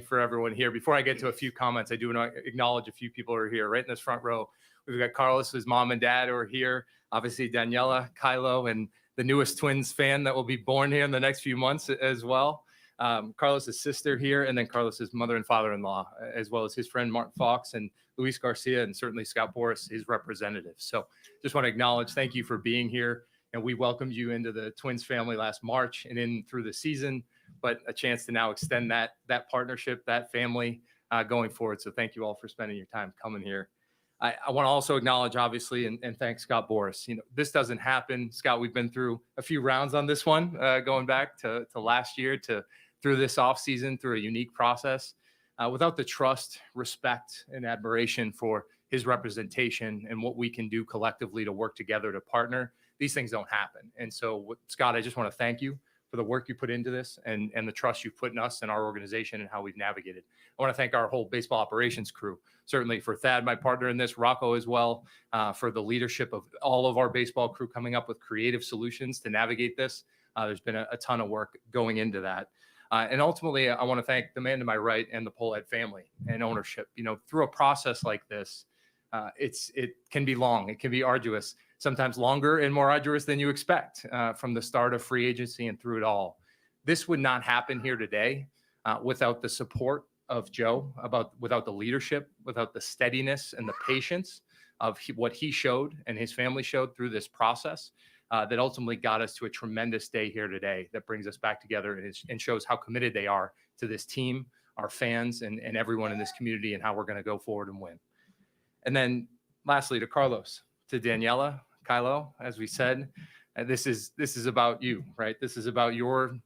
for everyone here. Before I get to a few comments, I do want to acknowledge a few people who are here. Right in this front row, we've got Carlos's mom and dad who are here. Obviously, Daniela, Kylo, and the newest Twins fan that will be born here in the next few months as well. Carlos's sister here, and then Carlos's mother and father-in-law, as well as his friend Martin Fox and Luis Garcia, and certainly Scott Boras, his representative. So just want to acknowledge, thank you for being here. And we welcomed you into the Twins family last March and in through the season, but a chance to now extend that partnership, that family going forward. So thank you all for spending your time coming here. I want to also acknowledge, obviously, and thank Scott Boras. You know, this doesn't happen. Scott, we've been through a few rounds on this one, going back to last year, to through this offseason, through a unique process. Without the trust, respect, and admiration for his representation and what we can do collectively to work together to partner, these things don't happen. And so, Scott, I just want to thank you for the work you put into this and the trust you've put in us and our organization and how we've navigated. I want to thank our whole baseball operations crew, certainly for Thad, my partner in this, Rocco as well, for the leadership of all of our baseball crew coming up with creative solutions to navigate this. There's been a ton of work going into that. And ultimately, I want to thank the man to my right and the Pohlad family and ownership. You know, through a process like this, it can be long, it can be arduous, sometimes longer and more arduous than you expect from the start of free agency and through it all. This would not happen here today without the support of Joe, without the leadership, without the steadiness and the patience of what he showed and his family showed through this process. That ultimately got us to a tremendous day here today that brings us back together and shows how committed they are to this team, our fans, and everyone in this community, and how we're going to go forward and win. And then lastly, to Carlos, to Daniela, Kylo, as we said, this is about you, right? This is about your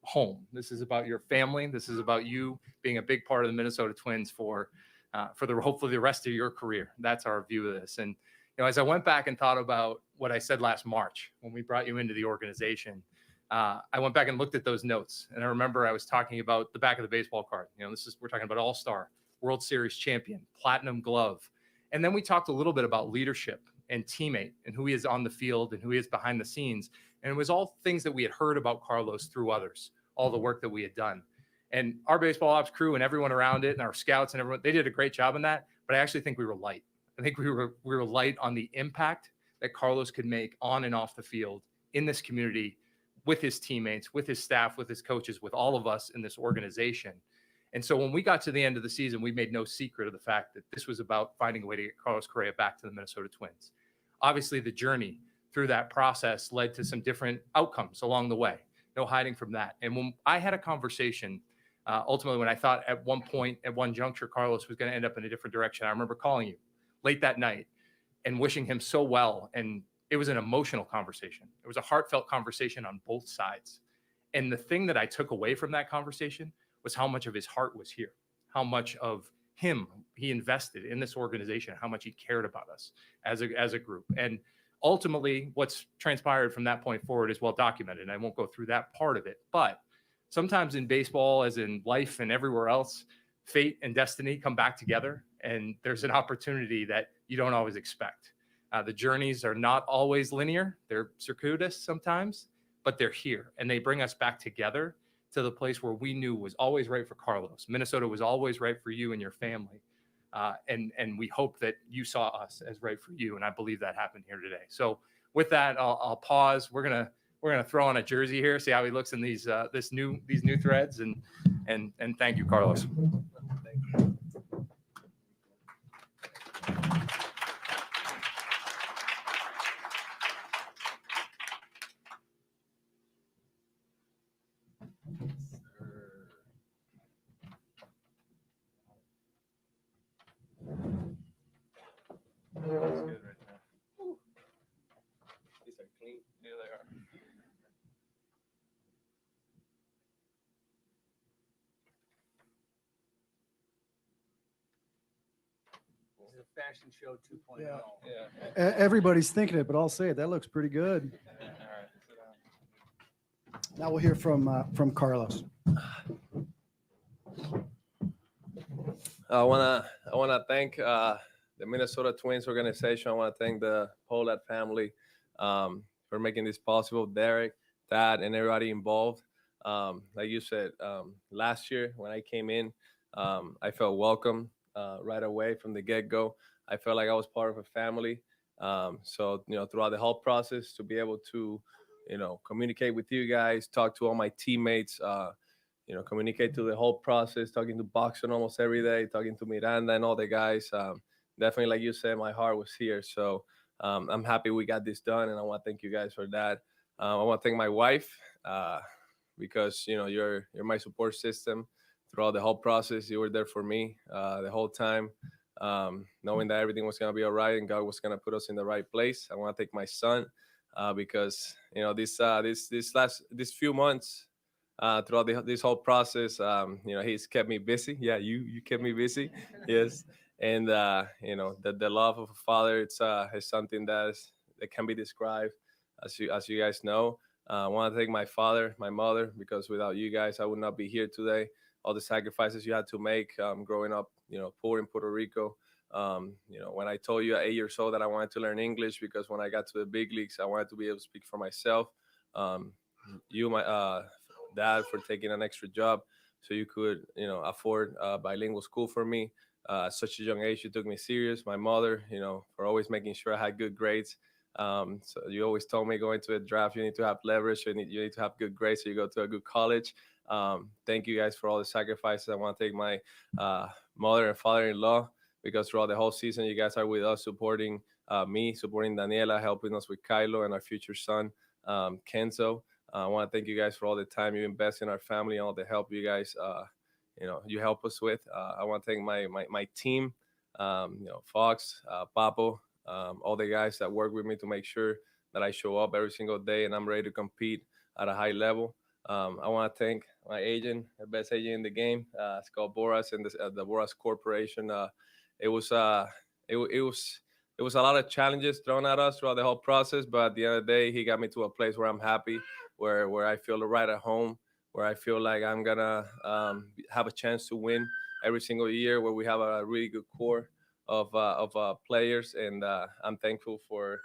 home. This is about your family. This is about you being a big part of the Minnesota Twins for hopefully the rest of your career. That's our view of this. And you know, as I went back and thought about what I said last March when we brought you into the organization, I went back and looked at those notes, and I remember I was talking about the back of the baseball card. You know, we're talking about All-Star, World Series champion, Platinum Glove, and then we talked a little bit about leadership and teammate and who he is on the field and who he is behind the scenes, and it was all things that we had heard about Carlos through others, all the work that we had done, and our baseball ops crew and everyone around it, and our scouts and everyone, they did a great job in that. But I actually think we were light. I think we were light on the impact that Carlos could make on and off the field in this community with his teammates, with his staff, with his coaches, with all of us in this organization. And so when we got to the end of the season, we made no secret of the fact that this was about finding a way to get Carlos Correa back to the Minnesota Twins. Obviously, the journey through that process led to some different outcomes along the way. No hiding from that. And when I had a conversation, ultimately, when I thought at one point, at one juncture, Carlos was going to end up in a different direction, I remember calling you late that night and wishing him so well. And it was an emotional conversation. It was a heartfelt conversation on both sides. And the thing that I took away from that conversation was how much of his heart was here, how much of him he invested in this organization, how much he cared about us as a group. And ultimately, what's transpired from that point forward is well documented. And I won't go through that part of it. But sometimes in baseball, as in life and everywhere else, fate and destiny come back together, and there's an opportunity that you don't always expect. The journeys are not always linear. They're circuitous sometimes, but they're here, and they bring us back together to the place where we knew was always right for Carlos. Minnesota was always right for you and your family, and we hope that you saw us as right for you, and I believe that happened here today. So with that, I'll pause. We're gonna throw on a jersey here, see how he looks in these new threads, and thank you, Carlos. Thank you. That's good right there. These are clean. Yeah, they are. This is a fashion show 2.0. Yeah. Everybody's thinking it, but I'll say it. That looks pretty good. All right. Now we'll hear from Carlos. I wanna thank the Minnesota Twins organization. I want to thank the Pohlad family for making this possible. Derek, Thad, and everybody involved. Like you said, last year when I came in, I felt welcome right away from the get go. I felt like I was part of a family. So throughout the whole process, to be able to, communicate with you guys, talk to all my teammates, communicate through the whole process, talking to Boxer almost every day, talking to Miranda and all the guys. Definitely, like you said, my heart was here. So I'm happy we got this done, and I want to thank you guys for that. I want to thank my wife because you're my support system throughout the whole process. You were there for me the whole time, knowing that everything was gonna be all right and God was gonna put us in the right place. I want to thank my son because this few months throughout this whole process, he's kept me busy. Yeah, you kept me busy. Yes, and the love of a father, it's something that can be described, as you guys know. I want to thank my father, my mother, because without you guys, I would not be here today. All the sacrifices you had to make growing up, poor in Puerto Rico. When I told you at 8 years old that I wanted to learn English because when I got to the big leagues, I wanted to be able to speak for myself. Um, my dad, for taking an extra job so you could, afford bilingual school for me. At such a young age, you took me serious. My mother, for always making sure I had good grades. So you always told me going to a draft, you need to have leverage, you need to have good grades so you go to a good college. Thank you guys for all the sacrifices. I want to thank my mother and father-in-law because throughout the whole season, you guys are with us, supporting me, supporting Daniela, helping us with Kylo and our future son, Kenzo. I want to thank you guys for all the time you invest in our family and all the help you guys, you help us with. I want to thank my team, Fox, Papo, all the guys that work with me to make sure that I show up every single day and I'm ready to compete at a high level. I want to thank my agent, the best agent in the game. It's called Boras and the Boras Corporation. It was it was a lot of challenges thrown at us throughout the whole process, but at the end of the day, he got me to a place where I'm happy, where I feel right at home, where I feel like I'm gonna have a chance to win every single year, where we have a really good core of players, and I'm thankful for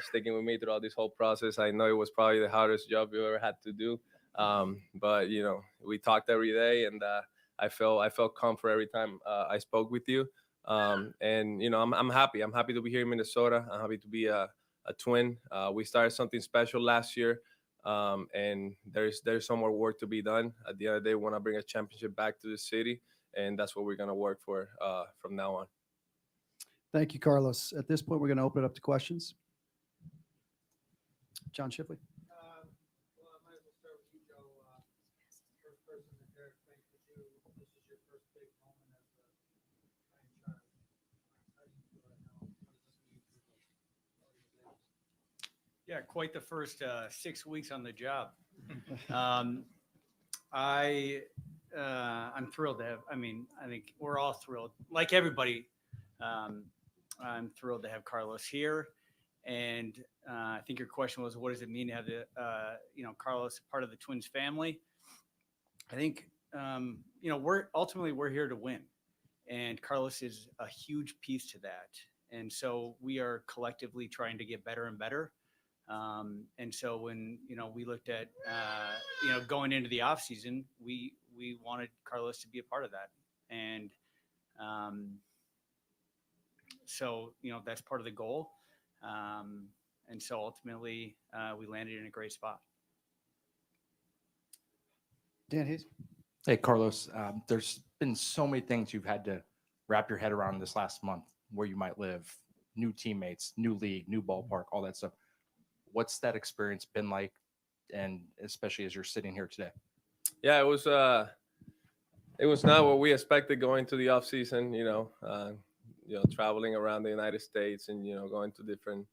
sticking with me throughout this whole process. I know it was probably the hardest job you ever had to do, but we talked every day, and I felt comfort every time I spoke with you. And I'm happy. I'm happy to be here in Minnesota. I'm happy to be a twin. We started something special last year, and there's some more work to be done. At the end of the day, we want to bring a championship back to the city, and that's what we're gonna work for from now on. Thank you, Carlos. At this point, we're going to open it up to questions. John Shipley. Well, I might as well start with you, Joe. First person that Derek thanked with you. This is your first big moment as a franchise. How do you feel right now? What does this mean for the organization? Yeah, quite the first 6 weeks on the job. I'm thrilled to have. I mean, I think we're all thrilled, like everybody. I'm thrilled to have Carlos here, and I think your question was, what does it mean to have Carlos part of the Twins family? I think we're here to win, and Carlos is a huge piece to that, and so we are collectively trying to get better and better. And so when we looked at going into the off season, we wanted Carlos to be a part of that, and so that's part of the goal. And so ultimately, we landed in a great spot. Dan Hayes. Hey, Carlos, there's been so many things you've had to wrap your head around this last month, where you might live, new teammates, new league, new ballpark, all that stuff. What's that experience been like? And especially as you're sitting here today. Yeah, it was not what we expected going to the off season, traveling around the United States and, going to different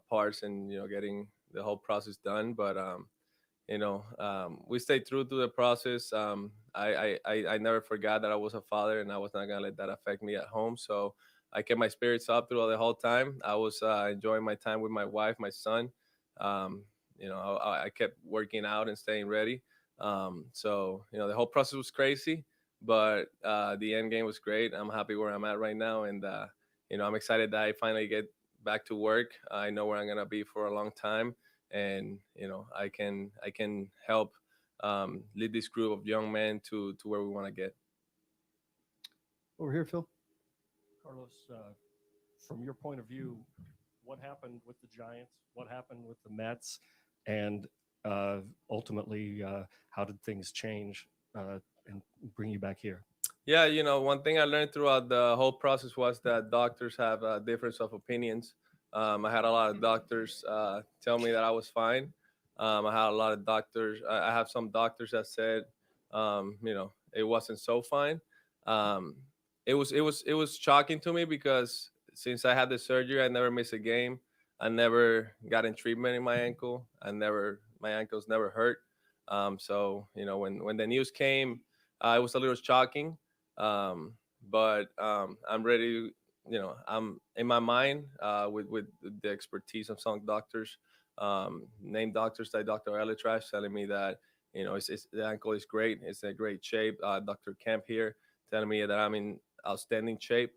parts and, getting the whole process done. But, we stayed true to the process. I never forgot that I was a father and I was not going to let that affect me at home. So I kept my spirits up throughout the whole time. I was enjoying my time with my wife, my son. I kept working out and staying ready. So the whole process was crazy, but the end game was great. I'm happy where I'm at right now, and I'm excited that I finally get back to work. I know where I'm gonna be for a long time, and I can help lead this group of young men to where we want to get. Over here, Phil. Carlos, from your point of view, what happened with the Giants? What happened with the Mets? And ultimately, how did things change and bring you back here? Yeah, one thing I learned throughout the whole process was that doctors have a difference of opinions. I had a lot of doctors tell me that I was fine. I had a lot of doctors. I have some doctors that said, it wasn't so fine. Um, it was shocking to me because since I had the surgery, I never missed a game. I never got in treatment in my ankle. My ankles never hurt. So when the news came, it was a little shocking. Um, but I'm ready. I'm in my mind with the expertise of some doctors, named doctors like Dr. Elitrash telling me that the ankle is great. It's in great shape. Dr. Kemp here telling me that I'm in outstanding shape,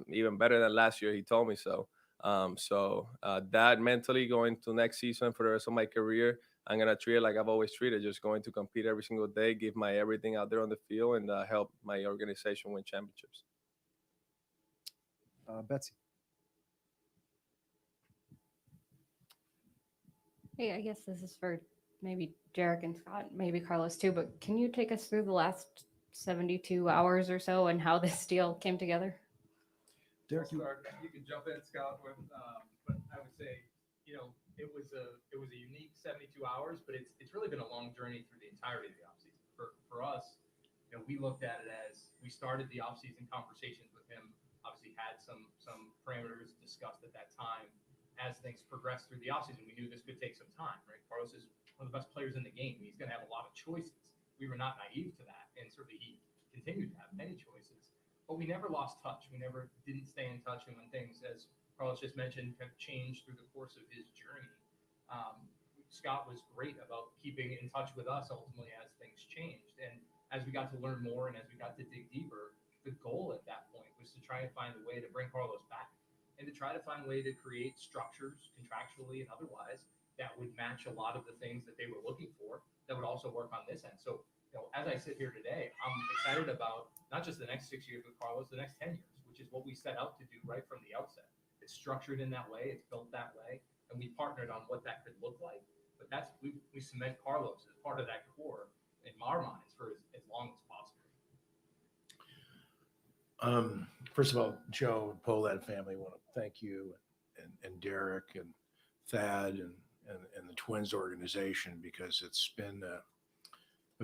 even better than last year. He told me so. So that mentally going to next season for the rest of my career, I'm gonna treat it like I've always treated, just going to compete every single day, give my everything out there on the field, and help my organization win championships. Betsy. Hey, I guess this is for maybe Jarek and Scott, maybe Carlos too, but can you take us through the last 72 hours or so and how this deal came together? Derek, you, You can jump in, Scott. But I would say, it was a unique 72 hours, but it's really been a long journey through the entirety of the offseason. For us, we looked at it as we started the offseason conversations with him. Obviously, had some parameters discussed at that time. As things progressed through the offseason, we knew this could take some time. Right, Carlos is one of the best players in the game. He's going to have a lot of choices. We were not naive to that, and certainly he continued to have many choices. But we never lost touch. We never didn't stay in touch. And when things, as Carlos just mentioned, have changed through the course of his journey, Scott was great about keeping in touch with us ultimately as things changed. And as we got to learn more and as we got to dig deeper, the goal at that point was to try and find a way to bring Carlos back and to try to find a way to create structures contractually and otherwise that would match a lot of the things that they were looking for that would also work on this end. So, as I sit here today, I'm excited about not just the next 6 years with Carlos, the next 10 years, which is what we set out to do right from the outset. It's structured in that way, it's built that way, and we partnered on what that could look like. But we cement Carlos as part of that core in our minds for as long as possible. First of all, Joe and Polad family want to thank you and Derek and Thad and the Twins organization, because it's been a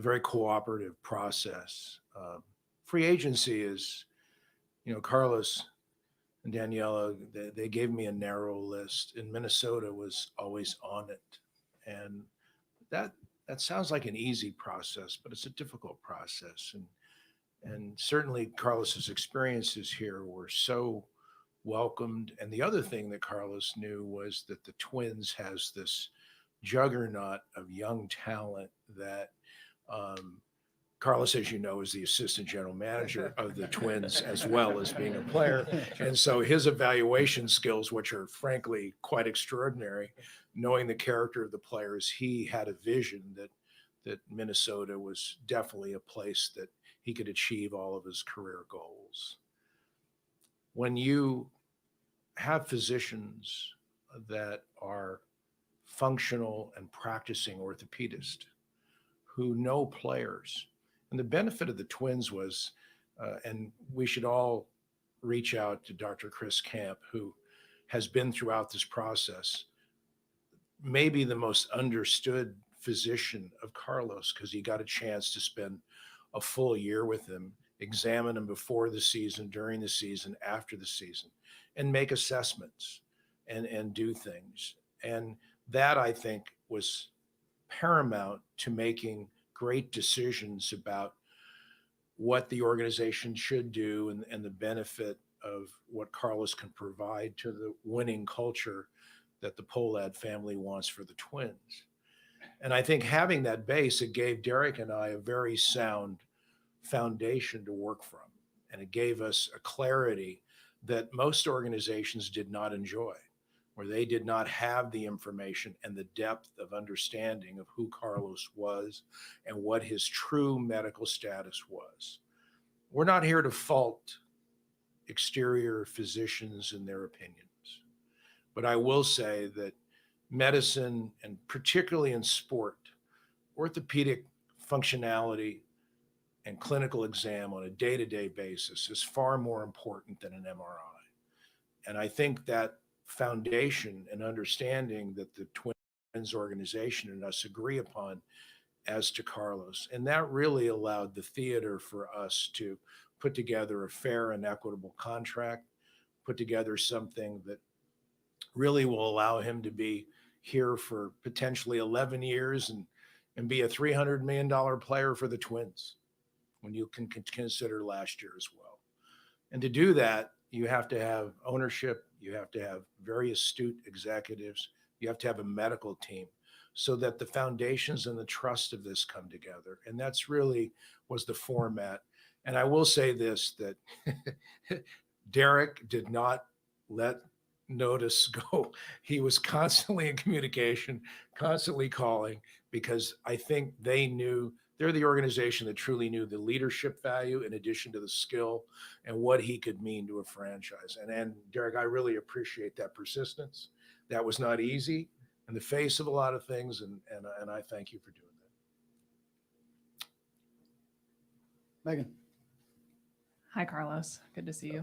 very cooperative process. Free agency is, Carlos and Daniela, they gave me a narrow list, and Minnesota was always on it. And that sounds like an easy process, but it's a difficult process. And certainly Carlos's experiences here were so welcomed. And the other thing that Carlos knew was that the Twins has this juggernaut of young talent that Carlos, as you know, is the assistant general manager of the Twins as well as being a player. And so his evaluation skills, which are frankly quite extraordinary, knowing the character of the players, he had a vision that Minnesota was definitely a place that he could achieve all of his career goals. When you have physicians that are functional and practicing orthopedists who know players, and the benefit of the Twins was, and we should all reach out to Dr. Chris Camp, who has been throughout this process, maybe the most understood physician of Carlos, because he got a chance to spend a full year with him, examine him before the season, during the season, after the season, and make assessments and do things. And that, I think, was paramount to making great decisions about what the organization should do and the benefit of what Carlos can provide to the winning culture that the Polad family wants for the Twins. And I think having that base, it gave Derek and I a very sound foundation to work from. And it gave us a clarity that most organizations did not enjoy, where they did not have the information and the depth of understanding of who Carlos was and what his true medical status was. We're not here to fault exterior physicians and their opinions, but I will say that medicine, and particularly in sport, orthopedic functionality and clinical exam on a day-to-day basis is far more important than an MRI. And I think that foundation and understanding that the Twins organization and us agree upon as to Carlos, and that really allowed the theater for us to put together a fair and equitable contract, put together something that really will allow him to be here for potentially 11 years and be a $300 million player for the Twins when you can consider last year as well. And to do that, you have to have ownership, you have to have very astute executives, you have to have a medical team so that the foundations and the trust of this come together. And that's really was the format. And I will say this, that Derek did not let notice go. He was constantly in communication, constantly calling, because I think they knew they're the organization that truly knew the leadership value in addition to the skill and what he could mean to a franchise. And Derek, I really appreciate that persistence. That was not easy in the face of a lot of things. And I thank you for doing that. Megan. Hi, Carlos. Good to see you.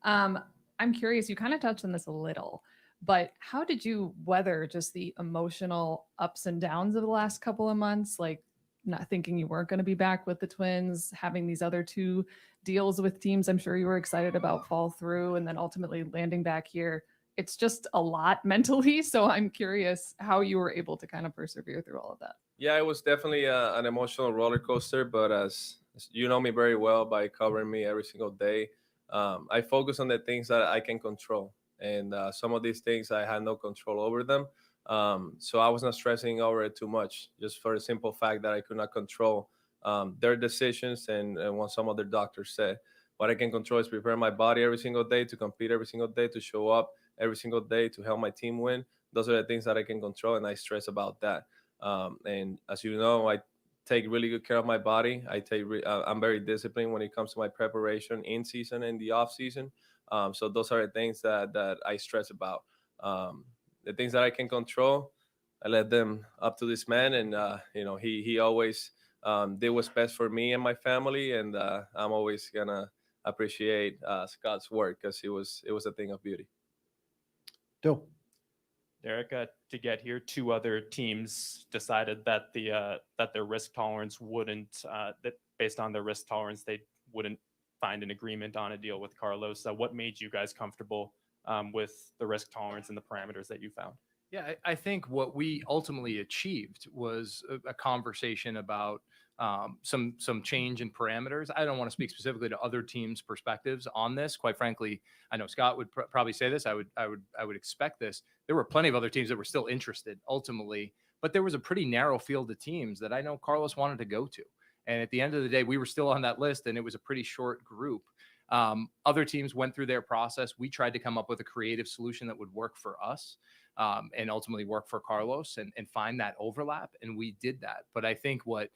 I'm curious, you kind of touched on this a little, but how did you weather just the emotional ups and downs of the last couple of months? Like not thinking you weren't going to be back with the Twins, having these other two deals with teams I'm sure you were excited about fall through, and then ultimately landing back here. It's just a lot mentally. So I'm curious how you were able to kind of persevere through all of that. Yeah, it was definitely an emotional roller coaster, but as you know me very well by covering me every single day, I focus on the things that I can control. And some of these things I had no control over them. So I was not stressing over it too much, just for the simple fact that I could not control their decisions and what some other doctors said. What I can control is prepare my body every single day to compete every single day, to show up every single day, to help my team win. Those are the things that I can control, and I stress about that. And as you know, I take really good care of my body. I'm very disciplined when it comes to my preparation in season and the off season. So those are the things that I stress about. The things that I can control, I let them up to this man, and he always did what's best for me and my family, and I'm always gonna appreciate Scott's work because it was a thing of beauty. Dill. Derek, to get here, two other teams decided that that their risk tolerance wouldn't, that based on their risk tolerance, they wouldn't find an agreement on a deal with Carlos. So what made you guys comfortable with the risk tolerance and the parameters that you found? Yeah, I think what we ultimately achieved was a conversation about some change in parameters. I don't want to speak specifically to other teams' perspectives on this. Quite frankly, I know Scott would probably say this. I would expect this. There were plenty of other teams that were still interested ultimately, but there was a pretty narrow field of teams that I know Carlos wanted to go to. And at the end of the day, we were still on that list, and it was a pretty short group. Other teams went through their process. We tried to come up with a creative solution that would work for us and ultimately work for Carlos and find that overlap. And we did that. But I think what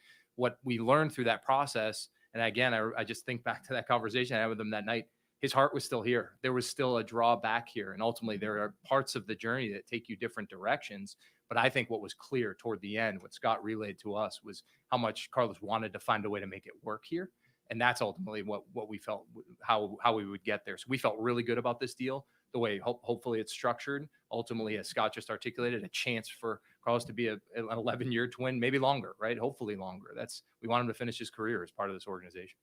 we learned through that process, and again, I just think back to that conversation I had with him that night, his heart was still here. There was still a drawback here. And ultimately, there are parts of the journey that take you different directions. But I think what was clear toward the end, what Scott relayed to us, was how much Carlos wanted to find a way to make it work here. And that's ultimately what we felt, how we would get there. So we felt really good about this deal, the way hopefully it's structured. Ultimately, as Scott just articulated, a chance for Carlos to be an 11-year Twin, maybe longer, right? Hopefully longer. We want him to finish his career as part of this organization.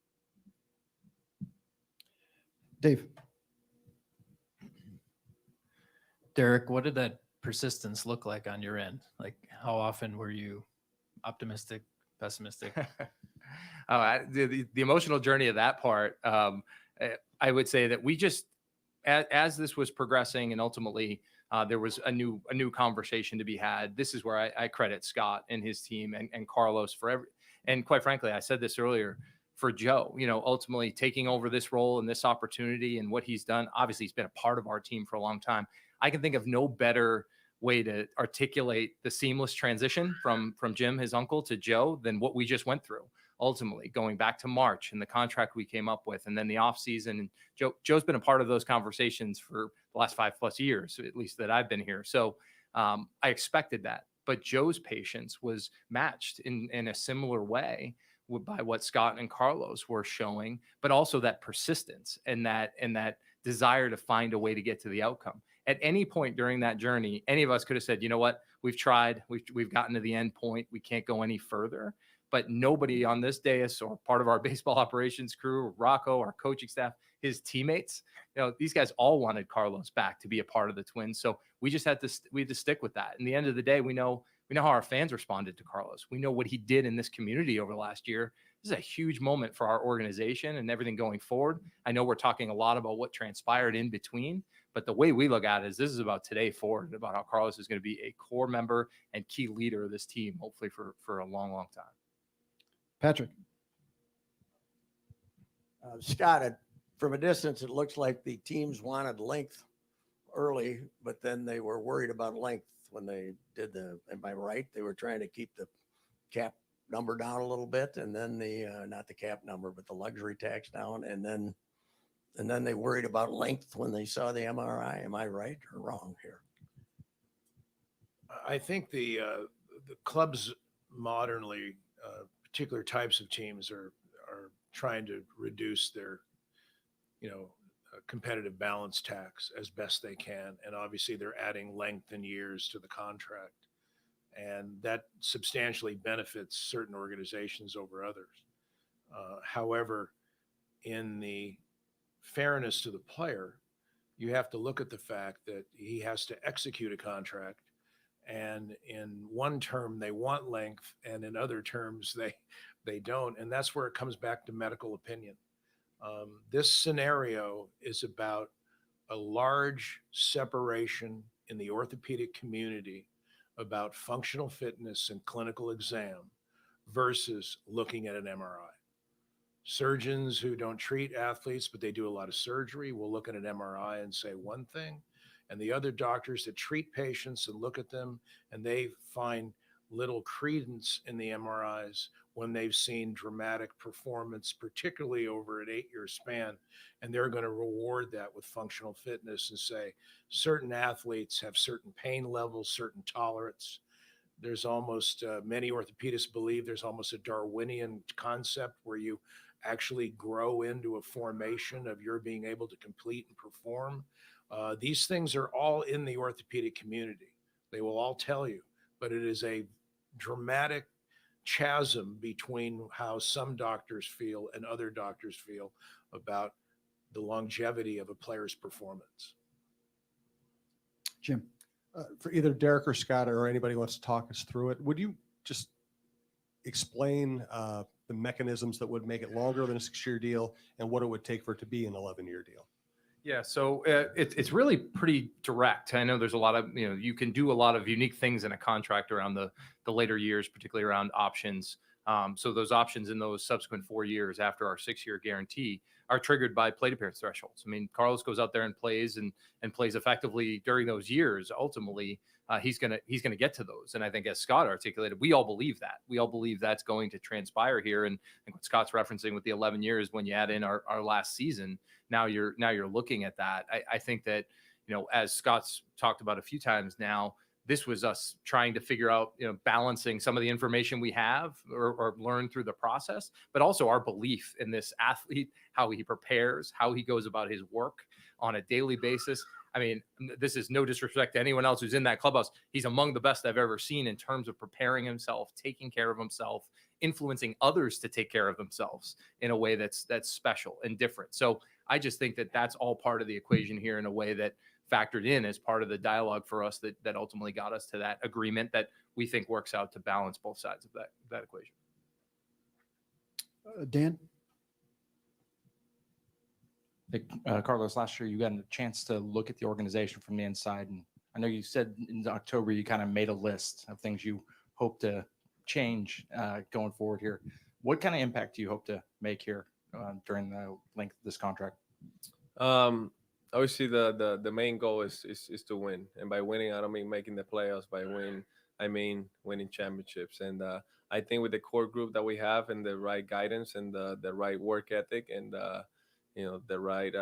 Dave. Derek, what did that persistence look like on your end? Like, how often were you optimistic, pessimistic? The emotional journey of that part, I would say that we just, as this was progressing and ultimately there was a new conversation to be had. This is where I credit Scott and his team and Carlos and quite frankly, I said this earlier, for Joe, ultimately taking over this role and this opportunity and what he's done. Obviously, he's been a part of our team for a long time. I can think of no better way to articulate the seamless transition from Jim, his uncle, to Joe than what we just went through. Ultimately, going back to March and the contract we came up with, and then the offseason. And Joe's been a part of those conversations for the last 5+ years, at least that I've been here. So I expected that. But Joe's patience was matched in a similar way by what Scott and Carlos were showing, but also that persistence and that desire to find a way to get to the outcome. At any point during that journey, any of us could have said, you know what, we've tried, we've gotten to the end point, we can't go any further. But nobody on this dais or part of our baseball operations crew, Rocco, our coaching staff, his teammates, these guys all wanted Carlos back to be a part of the Twins. So we just had to stick with that. In the end of the day, we know how our fans responded to Carlos. We know what he did in this community over the last year. This is a huge moment for our organization and everything going forward. I know we're talking a lot about what transpired in between, but the way we look at it is this is about today forward, about how Carlos is going to be a core member and key leader of this team, hopefully for a long, long time. Patrick. Scott, from a distance, it looks like the teams wanted length early, but then they were worried about length when they did am I right? They were trying to keep the cap number down a little bit, and then not the cap number, but the luxury tax down. And then they worried about length when they saw the MRI. Am I right or wrong here? I think the clubs modernly, particular types of teams are trying to reduce their, competitive balance tax as best they can. And obviously they're adding length and years to the contract. And that substantially benefits certain organizations over others. However, in the fairness to the player, you have to look at the fact that he has to execute a contract. And in one term, they want length, and in other terms, they don't. And that's where it comes back to medical opinion. This scenario is about a large separation in the orthopedic community about functional fitness and clinical exam versus looking at an MRI. Surgeons who don't treat athletes, but they do a lot of surgery, will look at an MRI and say one thing. And the other doctors that treat patients and look at them, and they find little credence in the MRIs when they've seen dramatic performance, particularly over an 8-year span. And they're going to reward that with functional fitness and say certain athletes have certain pain levels, certain tolerance. There's almost, many orthopedists believe there's almost a Darwinian concept where you actually grow into a formation of your being able to complete and perform. These things are all in the orthopedic community. They will all tell you, but it is a dramatic chasm between how some doctors feel and other doctors feel about the longevity of a player's performance. Jim. For either Derek or Scott or anybody who wants to talk us through it, would you just explain the mechanisms that would make it longer than a 6-year deal and what it would take for it to be an 11-year deal? Yeah, so it's really pretty direct. I know there's a lot of, you can do a lot of unique things in a contract around the later years, particularly around options. So those options in those subsequent 4 years after our 6-year guarantee are triggered by plate appearance thresholds. I mean, Carlos goes out there and plays and plays effectively during those years. Ultimately, he's gonna get to those. And I think, as Scott articulated, we all believe that. We all believe that's going to transpire here. And I think what Scott's referencing with the 11 years, when you add in our last season, now you're looking at that. I think that, as Scott's talked about a few times now, this was us trying to figure out, balancing some of the information we have or learn through the process, but also our belief in this athlete, how he prepares, how he goes about his work on a daily basis. I mean, this is no disrespect to anyone else who's in that clubhouse. He's among the best I've ever seen in terms of preparing himself, taking care of himself, influencing others to take care of themselves in a way that's special and different. So I just think that that's all part of the equation here in a way that factored in as part of the dialogue for us that ultimately got us to that agreement that we think works out to balance both sides of that equation. Dan? Carlos, last year you got a chance to look at the organization from the inside. And I know you said in October you kind of made a list of things you hope to change going forward here. What kind of impact do you hope to make here during the length of this contract? Obviously, the main goal is to win, and by winning, I don't mean making the playoffs. By win, I mean winning championships. And I think with the core group that we have, and the right guidance, and the right work ethic, and the right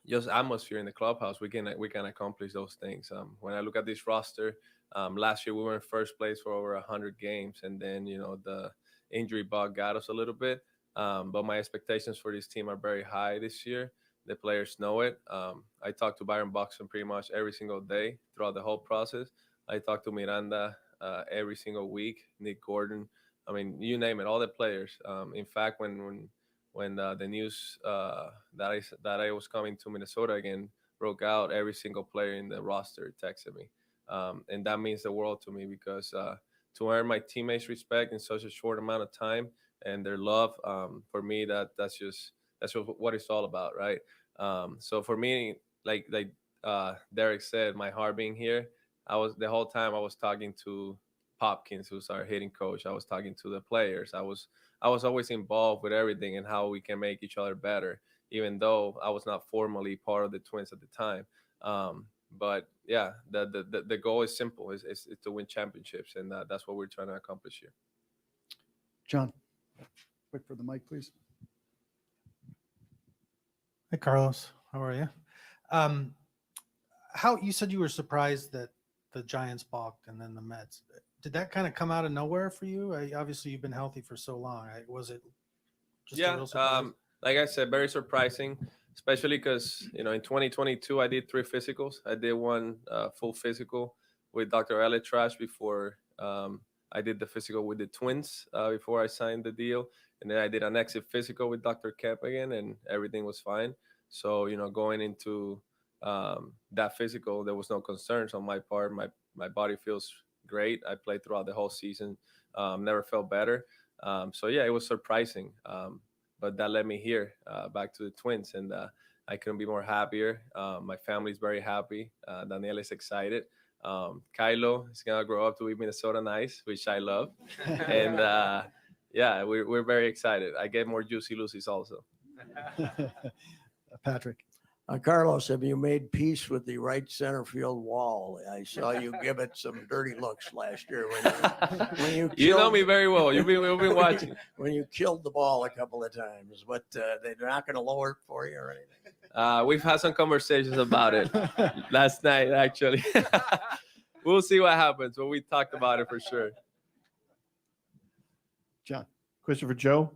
just atmosphere in the clubhouse, we can accomplish those things. When I look at this roster, last year we were in first place for over 100 games, and then the injury bug got us a little bit. But my expectations for this team are very high this year. The players know it. I talk to Byron Buxton pretty much every single day throughout the whole process. I talk to Miranda every single week, Nick Gordon. I mean, you name it, all the players. In fact, when the news that I was coming to Minnesota again broke out, every single player in the roster texted me, and that means the world to me, because to earn my teammates' respect in such a short amount of time and their love, for me, that's what it's all about, right? So for me, like Derek said, my heart being here, the whole time I was talking to Popkins, who's our hitting coach. I was talking to the players. I was always involved with everything and how we can make each other better, even though I was not formally part of the Twins at the time. But yeah, the goal is simple: is to win championships, and that's what we're trying to accomplish here. John, wait for the mic, please. Hey, Carlos, how are you? How you said you were surprised that the Giants balked and then the Mets. Did that kind of come out of nowhere for you? Obviously, you've been healthy for so long. Was it just a real surprise? Like I said, very surprising, especially because in 2022 I did 3 physicals. I did one full physical with Dr. Elliot Trash before I did the physical with the Twins before I signed the deal, and then I did an exit physical with Dr. Kemp again, and everything was fine. So going into that physical, there was no concerns on my part. My body feels great. I played throughout the whole season. Never felt better. So yeah, it was surprising. But that led me here, back to the Twins, and I couldn't be more happier. My family's very happy. Danielle is excited. Kylo is gonna grow up to be Minnesota nice, which I love. And yeah, we're very excited. I get more juicy Lucy's also. Patrick. Carlos, have you made peace with the right center field wall? I saw you give it some dirty looks last year when you You know me very well. You've been watching. When you killed the ball a couple of times, but they're not going to lower it for you or anything. We've had some conversations about it last night, actually. We'll see what happens, but we talked about it for sure. John. Question for Joe.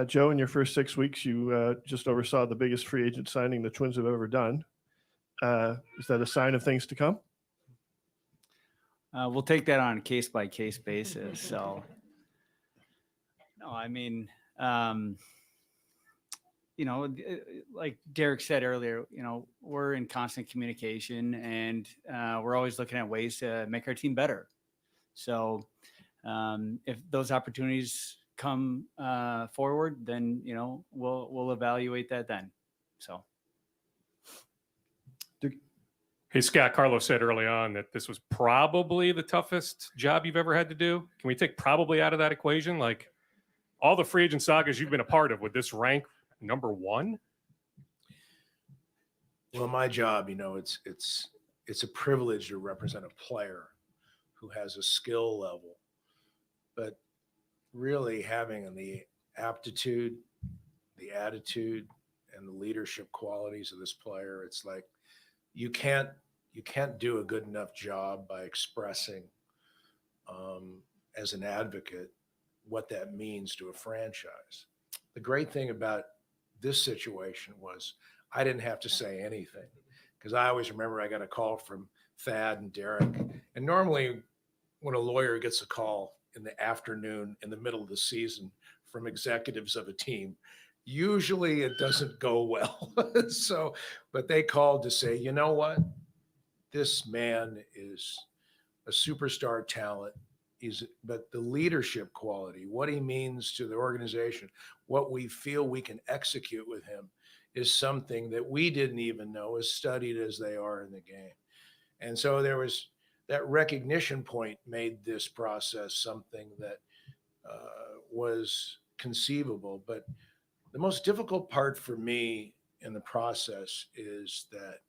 Joe, in your first 6 weeks, you just oversaw the biggest free agent signing the Twins have ever done. Is that a sign of things to come? We'll take that on a case by case basis. So, no, I mean, like Derek said earlier, we're in constant communication, and we're always looking at ways to make our team better. So, if those opportunities come forward, then we'll evaluate that then. So. Hey, Scott, Carlos said early on that this was probably the toughest job you've ever had to do. Can we take probably out of that equation? Like all the free agent sagas you've been a part of, would this rank number 1? Well, my job, it's a privilege to represent a player who has a skill level, but really having the aptitude, the attitude, and the leadership qualities of this player, it's like you can't do a good enough job by expressing as an advocate what that means to a franchise. The great thing about this situation was I didn't have to say anything, because I always remember I got a call from Thad and Derek, and normally when a lawyer gets a call in the afternoon in the middle of the season from executives of a team, usually it doesn't go well. But they called to say, you know what? This man is a superstar talent. But the leadership quality, what he means to the organization, what we feel we can execute with him is something that we didn't even know, as studied as they are in the game. And so there was that recognition point made this process something that was conceivable. But the most difficult part for me in the process is that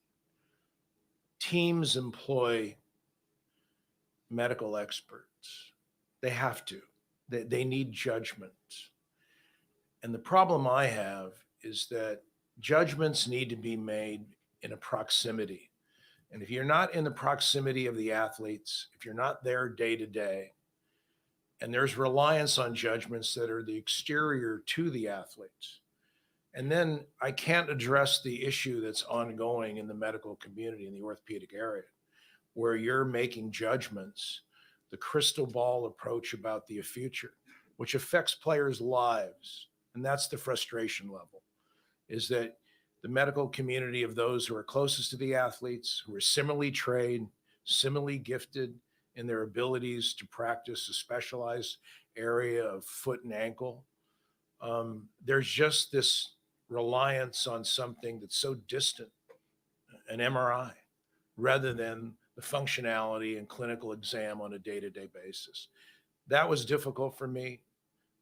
teams employ medical experts. They have to. They need judgments. And the problem I have is that judgments need to be made in a proximity. And if you're not in the proximity of the athletes, if you're not there day to day, and there's reliance on judgments that are the exterior to the athletes, and then I can't address the issue that's ongoing in the medical community in the orthopedic area, where you're making judgments, the crystal ball approach about the future, which affects players' lives. And that's the frustration level, is that the medical community of those who are closest to the athletes, who are similarly trained, similarly gifted in their abilities to practice a specialized area of foot and ankle, there's just this reliance on something that's so distant, an MRI, rather than the functionality and clinical exam on a day-to-day basis. That was difficult for me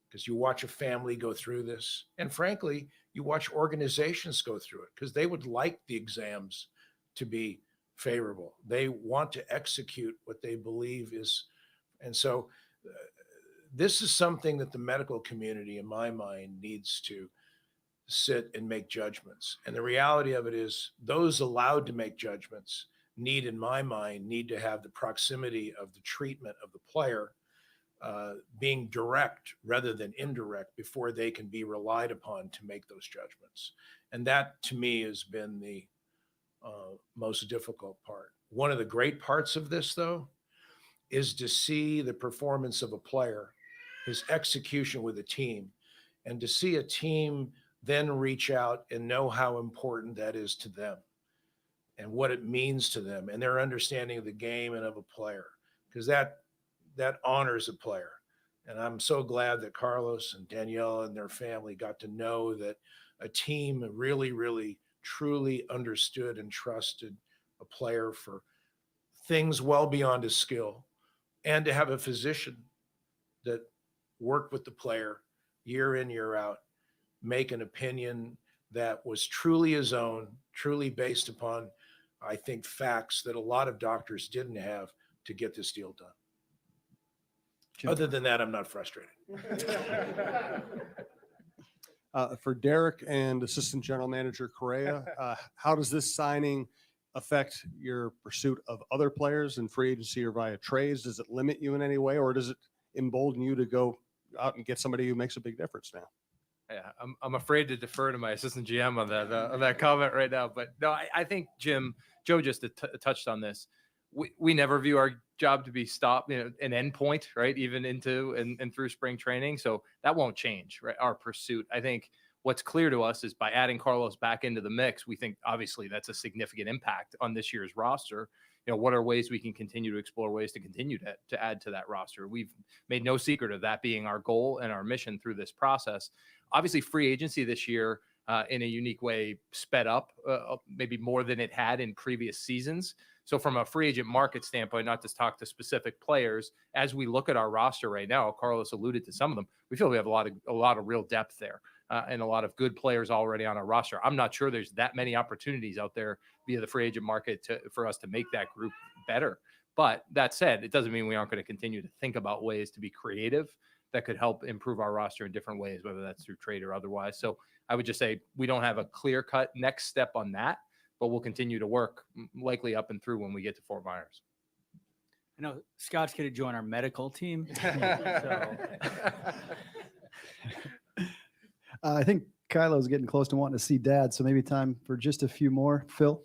because you watch a family go through this. And frankly, you watch organizations go through it because they would like the exams to be favorable. They want to execute what they believe is. And so this is something that the medical community, in my mind, needs to sit and make judgments. And the reality of it is those allowed to make judgments need, in my mind, need to have the proximity of the treatment of the player being direct rather than indirect before they can be relied upon to make those judgments. And that, to me, has been the most difficult part. One of the great parts of this, though, is to see the performance of a player, his execution with a team, and to see a team then reach out and know how important that is to them and what it means to them and their understanding of the game and of a player, because that honors a player. And I'm so glad that Carlos and Daniela and their family got to know that a team really, really, truly understood and trusted a player for things well beyond his skill, and to have a physician that worked with the player year in, year out, make an opinion that was truly his own, truly based upon, I think, facts that a lot of doctors didn't have to get this deal done. Other than that, I'm not frustrated. For Derek and Assistant General Manager Correa, how does this signing affect your pursuit of other players in free agency or via trades? Does it limit you in any way, or does it embolden you to go out and get somebody who makes a big difference now? Yeah, I'm afraid to defer to my assistant GM on that comment right now. But no, I think Joe just touched on this. We never view our job to be an end point, right? Even into and through spring training. So that won't change, right? Our pursuit. I think what's clear to us is by adding Carlos back into the mix, we think obviously that's a significant impact on this year's roster. What are ways we can continue to explore ways to continue to add to that roster? We've made no secret of that being our goal and our mission through this process. Obviously, free agency this year in a unique way sped up maybe more than it had in previous seasons. So from a free agent market standpoint, not to talk to specific players, as we look at our roster right now, Carlos alluded to some of them. We feel we have a lot of real depth there and a lot of good players already on our roster. I'm not sure there's that many opportunities out there via the free agent market for us to make that group better. But that said, it doesn't mean we aren't going to continue to think about ways to be creative that could help improve our roster in different ways, whether that's through trade or otherwise. So I would just say we don't have a clear-cut next step on that, but we'll continue to work likely up and through when we get to Fort Myers. I know Scott's going to join our medical team. So. I think Kylo's getting close to wanting to see Dad, so maybe time for just a few more. Phil?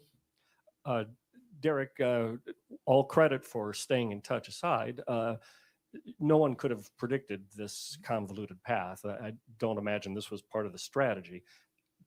Derek, all credit for staying in touch aside. No one could have predicted this convoluted path. I don't imagine this was part of the strategy.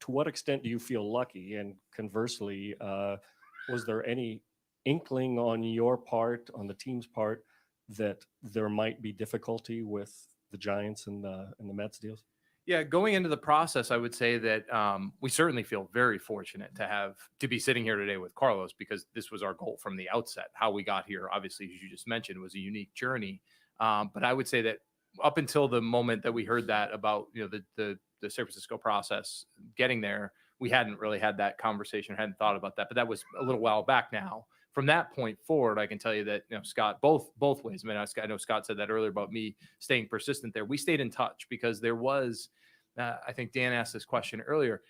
To what extent do you feel lucky? And conversely, was there any inkling on your part, on the team's part, that there might be difficulty with the Giants and the Mets deals? Yeah, going into the process, I would say that we certainly feel very fortunate to be sitting here today with Carlos, because this was our goal from the outset. How we got here, obviously, as you just mentioned, was a unique journey. But I would say that up until the moment that we heard that about, the San Francisco process getting there, we hadn't really had that conversation, hadn't thought about that, but that was a little while back now. From that point forward, I can tell you that, Scott, both ways. I mean, I know Scott said that earlier about me staying persistent there. We stayed in touch because there was, I think Dan asked this question earlier,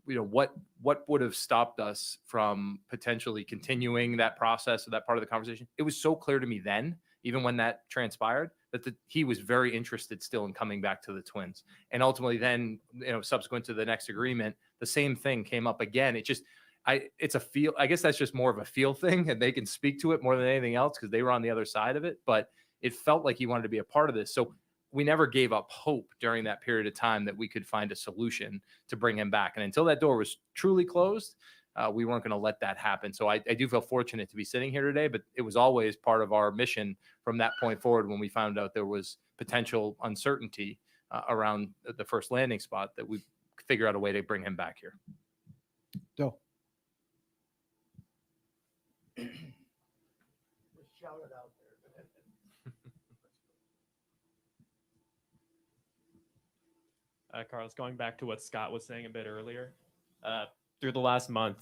what would have stopped us from potentially continuing that process or that part of the conversation? It was so clear to me then, even when that transpired, that he was very interested still in coming back to the Twins. And ultimately then, subsequent to the next agreement, the same thing came up again. It's a feel, I guess that's just more of a feel thing, and they can speak to it more than anything else because they were on the other side of it, but it felt like he wanted to be a part of this. So we never gave up hope during that period of time that we could find a solution to bring him back. And until that door was truly closed, we weren't going to let that happen. So I do feel fortunate to be sitting here today, but it was always part of our mission from that point forward when we found out there was potential uncertainty around the first landing spot that we figure out a way to bring him back here. Go. Shout it out there. Carlos, going back to what Scott was saying a bit earlier, through the last month,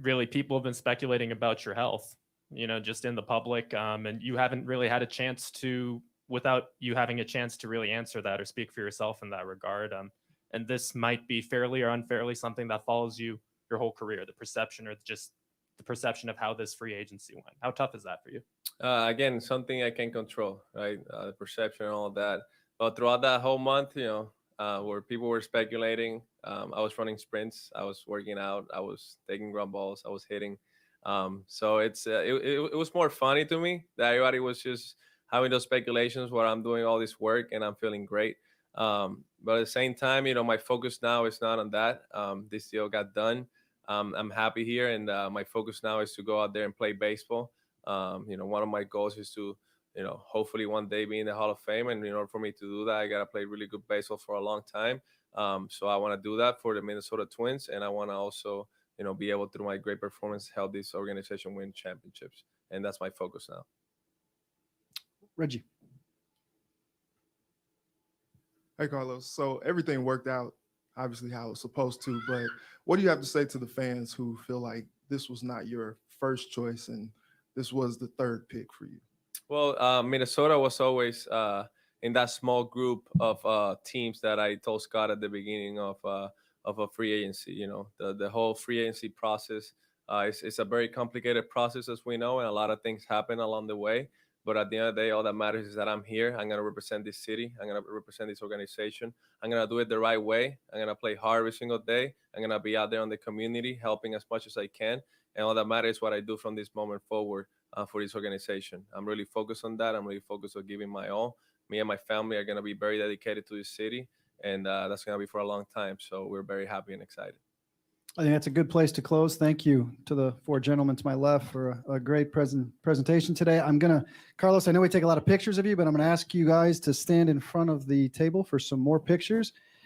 really people have been speculating about your health, just in the public, and you haven't really had a chance to, without you having a chance to really answer that or speak for yourself in that regard. And this might be fairly or unfairly something that follows you your whole career, the perception or just the perception of how this free agency went. How tough is that for you? Again, something I can control, right? The perception and all that. But throughout that whole month, where people were speculating, I was running sprints, I was working out, I was taking ground balls, I was hitting. So it was more funny to me that everybody was just having those speculations where I'm doing all this work and I'm feeling great. But at the same time, my focus now is not on that. This deal got done. I'm happy here, and my focus now is to go out there and play baseball. One of my goals is to, hopefully one day be in the Hall of Fame. And in order for me to do that, I got to play really good baseball for a long time. So I want to do that for the Minnesota Twins. And I want to also, be able to, through my great performance, help this organization win championships. And that's my focus now. Reggie. Hey, Carlos. So everything worked out, obviously, how it was supposed to. But what do you have to say to the fans who feel like this was not your first choice and this was the third pick for you? Well, Minnesota was always in that small group of teams that I told Scott at the beginning of a free agency. The whole free agency process is a very complicated process, as we know, and a lot of things happen along the way. But at the end of the day, all that matters is that I'm here. I'm going to represent this city. I'm going to represent this organization. I'm going to do it the right way. I'm going to play hard every single day. I'm going to be out there in the community, helping as much as I can. And all that matters is what I do from this moment forward for this organization. I'm really focused on that. I'm really focused on giving my all. Me and my family are going to be very dedicated to this city, and that's going to be for a long time. So we're very happy and excited. I think that's a good place to close. Thank you to the four gentlemen to my left for a great presentation today. Carlos, I know we take a lot of pictures of you, but I'm going to ask you guys to stand in front of the table for some more pictures.